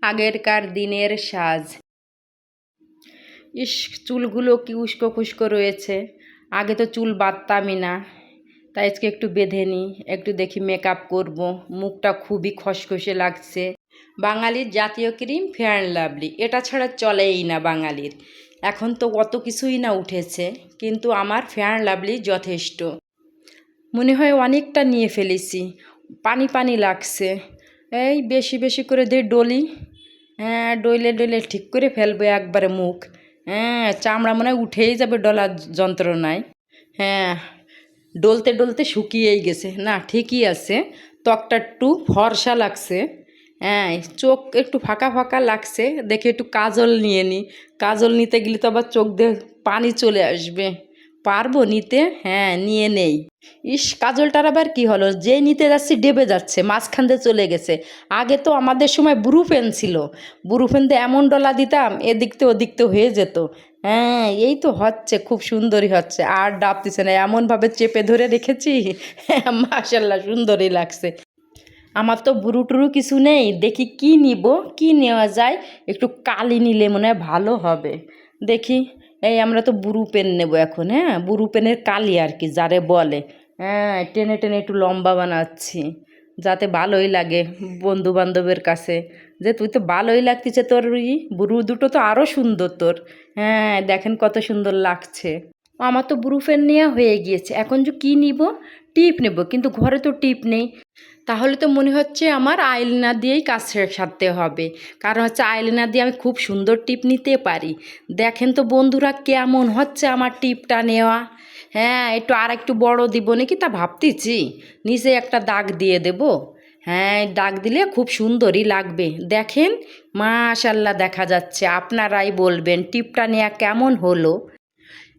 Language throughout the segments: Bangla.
আগেরকার দিনের সাজ। ইস, চুলগুলো কি উস্কো খুস্কো রয়েছে। আগে তো চুল বাঁধতামই না, তাই আজকে একটু বেঁধে নিই, একটু দেখি মেকআপ করব। মুখটা খুবই খসখসে লাগছে। বাঙালির জাতীয় ক্রিম ফেয়ার অ্যান্ড লাভলি, এটা ছাড়া চলেই না বাঙালির। এখন তো কত কিছুই না উঠেছে, কিন্তু আমার ফেয়ার অ্যান্ড লাভলি যথেষ্ট। মনে হয় অনেকটা নিয়ে ফেলেছি, পানি পানি লাগছে। এই বেশি বেশি করে দিয়ে ডলি। হ্যাঁ, ডইলে ডইলে ঠিক করে ফেলবো একবারে মুখ। হ্যাঁ, চামড়া মনে হয় উঠেই যাবে ডলার যন্ত্রণায়। হ্যাঁ, ডলতে ডলতে শুকিয়েই গেছে। না, ঠিকই আছে, ত্বকটা একটু ফর্সা লাগছে। হ্যাঁ, চোখ একটু ফাঁকা ফাঁকা লাগছে। দেখে একটু কাজল নিয়ে নিই। কাজল নিতে গেলে তো আবার চোখ দিয়ে পানি চলে আসবে। পারবো নিতে? হ্যাঁ, নিয়ে নেই। ইস, কাজলটার আবার কি হলো, যে নিতে যাচ্ছি ডেবে যাচ্ছে, মাঝখান দিয়ে চলে গেছে। আগে তো আমাদের সময় ব্রু পেন ছিল, ব্রু পেন দিয়ে এমন ডলা দিতাম এদিকতে ওদিকতে হয়ে যেত। হ্যাঁ, এই তো হচ্ছে, খুব সুন্দরই হচ্ছে, আর ডাবতেছে না, এমনভাবে চেপে ধরে রেখেছি। মাশাল্লাহ, সুন্দরই লাগছে। আমার তো ব্রু টুরু কিছু নেই, দেখি কি নিব, কি নেওয়া যায়। একটু কালি নিলে মনে হয় ভালো হবে। দেখি, এই আমরা তো ব্রু পেন নেব এখন। হ্যাঁ, ব্রু পেনের কালি আর কি যারে বলে। হ্যাঁ, টেনে টেনে একটু লম্বা বানাচ্ছি, যাতে ভালোই লাগে বন্ধু বান্ধবের কাছে, যে তুই তো ভালোই লাগতেছে, তোর ব্রু দুটো তো আরও সুন্দর তোর। হ্যাঁ, দেখেন কত সুন্দর লাগছে। আমার তো ব্রু পেন নেওয়া হয়ে গিয়েছে, এখন যে কী নিব, টিপ নেব, কিন্তু ঘরে তো টিপ নেই। তাহলে তো মনে হচ্ছে আমার আইলাইনার দিয়েই কাজ সারতে হবে, কারণ হচ্ছে আইলাইনার দিয়ে আমি খুব সুন্দর টিপ নিতে পারি। দেখেন তো বন্ধুরা, কেমন হচ্ছে আমার টিপটা নেওয়া। হ্যাঁ, একটু আর একটু বড় দিব নাকি তা ভাবতেছি, নিচে একটা দাগ দিয়ে দেব। হ্যাঁ, দাগ দিলে খুব সুন্দরই লাগবে। দেখেন, মাশাল্লাহ দেখা যাচ্ছে। আপনারাই বলবেন টিপটা নেওয়া কেমন হলো।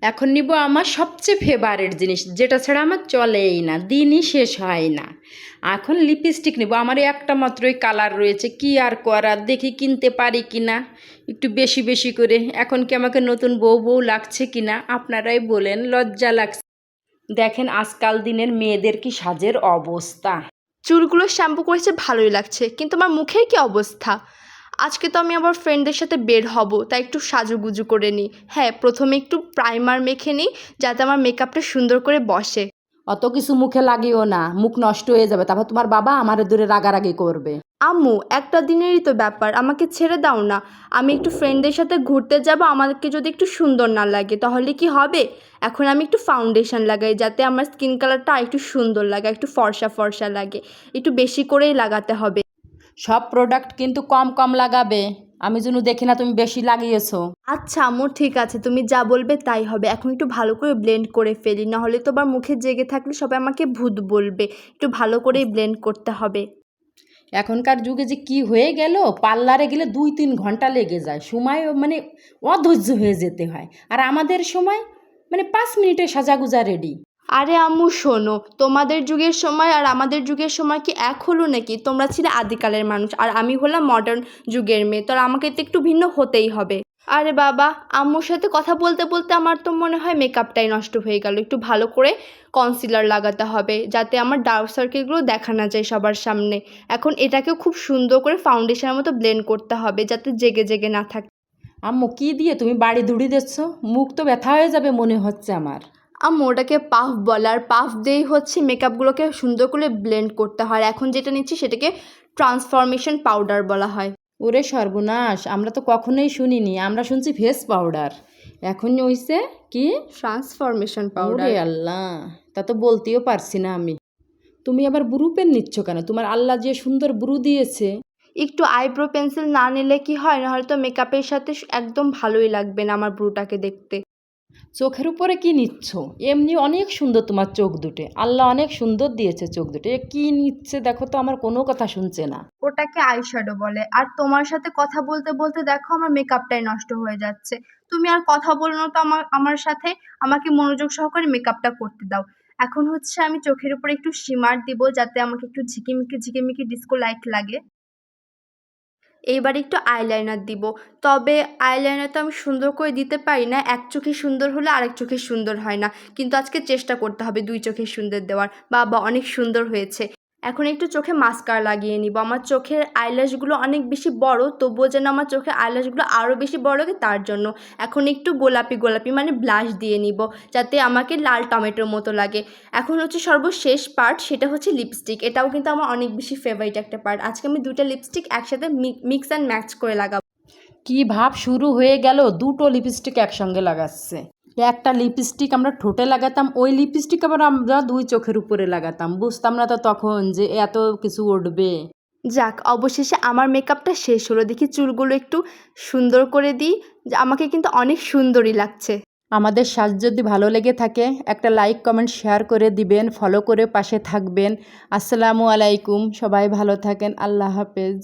এখন নিব আমার সবচেয়ে ফেভারিট জিনিস, যেটা ছাড়া আমার চলেই না, দিনই শেষ হয় না। এখন লিপস্টিক নেব, আমার একটা মাত্রই কালার রয়েছে, কি আর করার, দেখি কিনতে পারি কি না একটু বেশি বেশি করে। এখন কি আমাকে নতুন বউ বউ লাগছে কি না আপনারাই বলেন, লজ্জা লাগছে। দেখেন আজকাল দিনের মেয়েদের কি সাজের অবস্থা। চুলগুলো শ্যাম্পু করেছে ভালোই লাগছে, কিন্তু আমার মুখের কি অবস্থা। আজকে তো আমি আবার ফ্রেন্ডদের সাথে বের হব, তাই একটু সাজুগুজু করে নিই। হ্যাঁ, প্রথমে একটু প্রাইমার মেখে নিই, যাতে আমার মেকআপটা সুন্দর করে বসে। অত কিছু মুখে লাগিও না, মুখ নষ্ট হয়ে যাবে, তারপর তোমার বাবা আমার দূরে রাগারাগি করবে। আম্মু, একটা দিনেরই তো ব্যাপার, আমাকে ছেড়ে দাও না। আমি একটু ফ্রেন্ডদের সাথে ঘুরতে যাব, আমাকে যদি একটু সুন্দর না লাগে তাহলে কি হবে। এখন আমি একটু ফাউন্ডেশন লাগাই, যাতে আমার স্কিন কালারটা একটু সুন্দর লাগে, একটু ফর্সা ফর্সা লাগে। একটু বেশি করেই লাগাতে হবে। সব প্রোডাক্ট কিন্তু কম কম লাগাবে, আমি যেন দেখি না তুমি বেশি লাগিয়েছো। আচ্ছা আম্মু, ঠিক আছে, তুমি যা বলবে তাই হবে। এখন একটু ভালো করে ব্লেন্ড করে ফেলি, নাহলে তো আবার মুখে জেগে থাকলে সবাই আমাকে ভূত বলবে। একটু ভালো করেই ব্লেন্ড করতে হবে। এখনকার যুগে যে কি হয়ে গেল, পার্লারে গেলে 2-3 ঘন্টা লেগে যায়, সময় মানে অধৈর্য হয়ে যেতে হয়। আর আমাদের সময় মানে 5 মিনিটে সাজাগুজা রেডি। আরে আম্মু শোনো, তোমাদের যুগের সময় আর আমাদের যুগের সময় কি এক হলো নাকি? তোমরা ছিলে আদিকালের মানুষ আর আমি হলাম মডার্ন যুগের মেয়ে, তো আমাকে তো একটু ভিন্ন হতেই হবে। আরে বাবা, আম্মুর সাথে কথা বলতে বলতে আমার তো মনে হয় মেকআপটাই নষ্ট হয়ে গেল। একটু ভালো করে কনসিলার লাগাতে হবে, যাতে আমার ডার্ক সার্কেলগুলো দেখা না যায় সবার সামনে। এখন এটাকেও খুব সুন্দর করে ফাউন্ডেশনের মতো ব্লেন্ড করতে হবে, যাতে জেগে জেগে না থাকে। আম্মু কি দিয়ে তুমি বাড়ি ধুড়ি দিচ্ছ, মুখ তো ব্যথা হয়ে যাবে মনে হচ্ছে আমার। আম্মু, ওটাকে পাফ বলে, আর পাফ দিয়েই হচ্ছে মেকআপগুলোকে সুন্দর করে ব্লেন্ড করতে হয়। এখন যেটা নিচ্ছি সেটাকে ট্রান্সফরমেশন পাউডার বলা হয়। ওরে সর্বনাশ, আমরা তো কখনোই শুনিনি, আমরা শুনছি ফেস পাউডার, এখন হইছে কি ট্রান্সফরমেশন পাউডার। ওরে আল্লাহ, তা তো বলতেও পারছি না আমি। তুমি আবার ব্রু পেন নিচ্ছ কেন, তোমার আল্লাহ যে সুন্দর ব্রু দিয়েছে। একটু আইব্রো পেন্সিল না নিলে কি হয়, নাহলে তো মেকআপের সাথে একদম ভালোই লাগবে না আমার ব্রুটাকে দেখতে। চোখের উপরে কি নিচ্ছ, এমনি অনেক সুন্দর তোমার চোখ দুটো, আল্লাহ অনেক সুন্দর দিয়েছে চোখ দুটো, এ কি নিচ্ছে দেখো তো, আমার কোনো কথা শুনছে না। ওটাকে আইশ্যাডো বলে। আর তোমার সাথে কথা বলতে বলতে দেখো আমার মেকআপটাই নষ্ট হয়ে যাচ্ছে। তুমি আর কথা বলো না তো আমার আমার সাথে, আমাকে মনোযোগ সহকারে মেকআপটা করতে দাও। এখন হচ্ছে আমি চোখের উপরে একটু শিমার দিব, যাতে আমাকে একটু ঝিকিমিকি ঝিকিমিকি ডিস্কো লাইট লাগে। এইবার একটু আইলাইনার দিব। তবে আইলাইনার তো আমি সুন্দর করে দিতে পারি না, এক চোখে সুন্দর হলে আরেক চোখে সুন্দর হয় না। কিন্তু আজকে চেষ্টা করতে হবে দুই চোখে সুন্দর দেওয়ার। বাবা, অনেক সুন্দর হয়েছে। এখন একটু চোখে মাস্কারা লাগিয়ে নিব। আমার চোখের আইল্যাশগুলো অনেক বেশি বড়, তবুও যেন আমার চোখের আইল্যাশগুলো আরও বেশি বড় লাগে তার জন্য এখন একটু গোলাপি গোলাপি মানে ব্লাশ দিয়ে নিব, যাতে আমাকে লাল টমেটোর মতো লাগে। এখন হচ্ছে সর্বশেষ পার্ট, সেটা হচ্ছে লিপস্টিক। এটাও কিন্তু আমার অনেক বেশি ফেভারিট একটা পার্ট। আজকে আমি দুটো লিপস্টিক একসাথে মিক্স অ্যান্ড ম্যাচ করে লাগাবো। কি ভাব শুরু হয়ে গেল, দুটো লিপস্টিক একসঙ্গে লাগাচ্ছে। একটা লিপস্টিক আমরা ঠোঁটে লাগাতাম, ওই লিপস্টিক আবার আমরা দুই চোখের উপরে লাগাতাম, বুঝতাম না তো তখন যে এত কিছু উঠবে। যাক, অবশেষে আমার মেকআপটা শেষ হলো। দেখি চুলগুলো একটু সুন্দর করে দিই, আমাকে কিন্তু অনেক সুন্দরই লাগছে। আমাদের সাজ যদি ভালো লেগে থাকে একটা লাইক কমেন্ট শেয়ার করে দিবেন, ফলো করে পাশে থাকবেন। আসসালামু আলাইকুম, সবাই ভালো থাকেন, আল্লাহ হাফেজ।